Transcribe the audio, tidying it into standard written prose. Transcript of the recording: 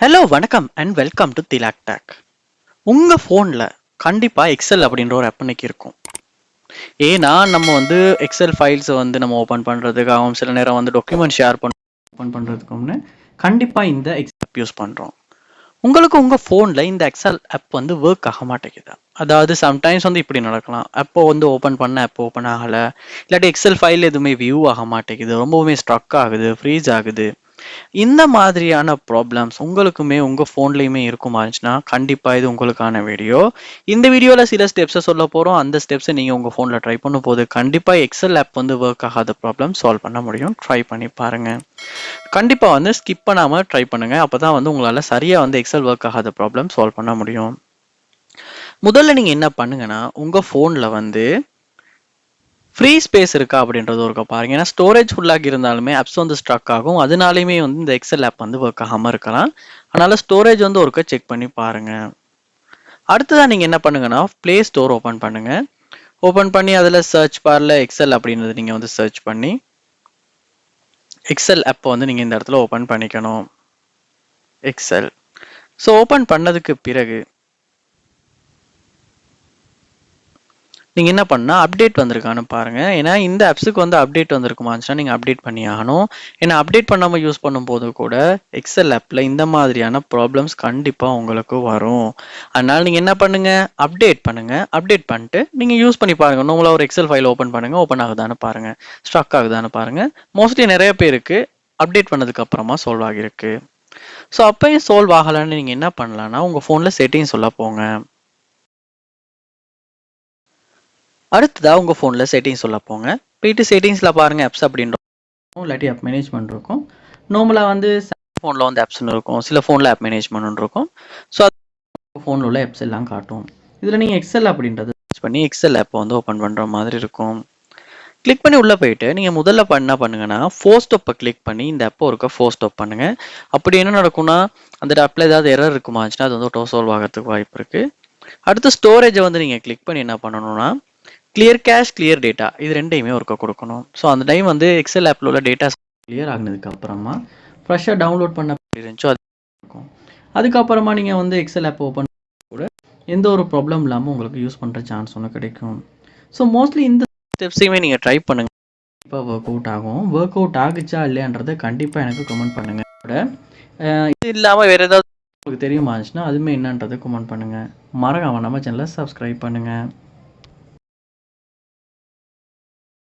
Hello வணக்கம் and welcome to Thilak take. உங்கள் ஃபோனில் கண்டிப்பாக எக்ஸல் அப்படின்ற ஒரு ஆப் இன்னைக்கு இருக்கும். ஏன்னா நம்ம எக்ஸல் ஃபைல்ஸை நம்ம ஓப்பன் பண்ணுறதுக்காகவும் சில நேரம் டாக்குமெண்ட் ஷேர் ஓப்பன் பண்ணுறதுக்கும்னு கண்டிப்பாக இந்த எக்ஸல் ஆப் யூஸ் பண்ணுறோம். உங்களுக்கு உங்கள் ஃபோனில் இந்த எக்ஸல் ஆப் ஒர்க் ஆக மாட்டேங்குது. அதாவது சம்டைம்ஸ் இப்படி நடக்கலாம். அப்போ ஓப்பன் பண்ண ஆப் ஓப்பன் ஆகலை, இல்லாட்டி எக்ஸல் ஃபைல் எதுவுமே வியூ ஆக மாட்டேங்குது, ரொம்பவுமே ஸ்ட்ரக் ஆகுது, ஃப்ரீஸ் ஆகுது. இந்த மாதிரியான ப்ராப்ளம்ஸ் உங்களுக்குமே உங்கள் ஃபோன்லேயுமே இருக்குமா இருந்துச்சுன்னா கண்டிப்பாக இது உங்களுக்கான வீடியோ. இந்த வீடியோவில் சில ஸ்டெப்ஸை சொல்ல போகிறோம். அந்த ஸ்டெப்ஸை நீங்கள் உங்கள் ஃபோனில் ட்ரை பண்ணும் போது கண்டிப்பாக எக்ஸல் ஆப் ஒர்க் ஆகாத ப்ராப்ளம் சால்வ் பண்ண முடியும். ட்ரை பண்ணி பாருங்கள். கண்டிப்பாக ஸ்கிப் பண்ணாமல் ட்ரை பண்ணுங்கள். அப்போ தான் உங்களால் சரியாக எக்ஸல் ஒர்க் ஆகாத ப்ராப்ளம் சால்வ் பண்ண முடியும். முதல்ல நீங்கள் என்ன பண்ணுங்கன்னா உங்கள் ஃபோனில் ஃப்ரீ ஸ்பேஸ் இருக்கா அப்படின்றது ஒருக்க பாருங்க. ஏன்னா ஸ்டோரேஜ் ஃபுல்லாக இருந்தாலுமே ஆப்ஸ் ஸ்ட்ரக் ஆகும். அதனாலுமே இந்த எக்ஸல் ஆப் ஒர்க் ஆகாமல் இருக்கலாம். அதனால ஸ்டோரேஜ் ஒருக்க செக் பண்ணி பாருங்க. அடுத்ததான் நீங்க என்ன பண்ணுங்கன்னா பிளே ஸ்டோர் ஓப்பன் பண்ணுங்க. ஓப்பன் பண்ணி அதில் சர்ச் பார்ல எக்ஸல் அப்படின்றது நீங்க சர்ச் பண்ணி எக்ஸல் ஆப்பை நீங்க இந்த இடத்துல ஓப்பன் பண்ணிக்கணும். எக்ஸல் ஸோ ஓப்பன் பண்ணதுக்கு பிறகு நீங்கள் என்ன பண்ணால் அப்டேட் வந்திருக்கான்னு பாருங்கள். ஏன்னா இந்த ஆப்ஸுக்கு அப்டேட் வந்திருக்குமாச்சுன்னா நீங்கள் அப்டேட் பண்ணி ஆகணும். ஏன்னா அப்டேட் பண்ணாமல் யூஸ் பண்ணும்போது கூட எக்ஸல் ஆப்பில் இந்த மாதிரியான ப்ராப்ளம்ஸ் கண்டிப்பாக உங்களுக்கு வரும். அதனால் நீங்கள் என்ன பண்ணுங்கள், அப்டேட் பண்ணுங்கள். அப்டேட் பண்ணிட்டு நீங்கள் யூஸ் பண்ணி பாருங்கள். நார்மலாக ஒரு எக்ஸல் ஃபைல் ஓப்பன் பண்ணுங்கள். ஓப்பன் ஆகுதான்னு பாருங்கள், ஸ்ட்ரக் ஆகுதான்னு பாருங்கள். மோஸ்ட்லி நிறைய பேருக்கு அப்டேட் பண்ணதுக்கு அப்புறமா சால்வ் ஆகிருக்கு. ஸோ அப்பயும் சால்வ் ஆகலைன்னு நீங்கள் என்ன பண்ணலான்னா உங்கள் ஃபோனில் செட்டிங்ஸ் சொல்ல போங்க. அடுத்ததா உங்கள் ஃபோனில் செட்டிங்ஸ் சொல்ல போங்க. போயிட்டு செட்டிங்ஸில் பாருங்கள் ஆப்ஸ் அப்படின்றோம், இல்லாட்டி ஆப் மேனேஜ்மெண்ட் இருக்கும். நார்மலாக ஃபோனில் ஆப்ஸ்ன்னு இருக்கும், சில ஃபோனில் ஆப் மேனேஜ்மெண்ட் இருக்கும். ஸோ அது ஃபோனில் உள்ள ஆப்ஸ் எல்லாம் காட்டும். இதில் நீங்கள் எக்ஸல் அப்படின்றது சர்ச் பண்ணி எக்ஸல் ஆப்பை ஓப்பன் பண்ணுற மாதிரி இருக்கும். கிளிக் பண்ணி உள்ளே போயிட்டு நீங்கள் முதல்ல என்ன பண்ணுங்கன்னா ஃபோர்ஸ்டாப்பை கிளிக் பண்ணி இந்த ஆப்பை ஒருக்க ஃபோர்ஸ்டாப் பண்ணுங்கள். அப்படி என்ன நடக்கும்னா அந்த ஆப்பில் ஏதாவது எரர் இருக்குமாச்சுன்னா அது டோ சால்வ் ஆகிறதுக்கு வாய்ப்பு இருக்குது. அடுத்து ஸ்டோரேஜை நீங்கள் கிளிக் பண்ணி என்ன பண்ணணும்னா கிளியர் கேஷ், கிளியர் டேட்டா இது ரெண்டையுமே ஒர்க்க கொடுக்கணும். ஸோ அந்த டைம் எக்ஸல் ஆப்பில் உள்ள டேட்டாஸ் கிளியர் ஆகினதுக்கு அப்புறமா ஃப்ரெஷ்ஷாக டவுன்லோட் பண்ண இருந்துச்சோ அது இருக்கும். அதுக்கப்புறமா நீங்கள் எக்ஸல் ஆப் ஓப்பன் கூட எந்த ஒரு ப்ராப்ளம் இல்லாமல் உங்களுக்கு யூஸ் பண்ணுற சான்ஸ் ஒன்று கிடைக்கும். ஸோ மோஸ்ட்லி இந்த ஸ்டெப்ஸையுமே நீங்கள் ட்ரை பண்ணுங்கள். கண்டிப்பாக ஒர்க் அவுட் ஆகும். ஒர்க் அவுட் ஆகுச்சா இல்லையான்றதை கண்டிப்பாக எனக்கு கமெண்ட் பண்ணுங்கள். இது இல்லாமல் வேறு ஏதாவது உங்களுக்கு தெரியுமா இருந்துச்சுன்னா அதுவுமே என்னன்றதை கமெண்ட் பண்ணுங்கள். மறக்காம நம்ம சேனலை சப்ஸ்கிரைப் பண்ணுங்கள்.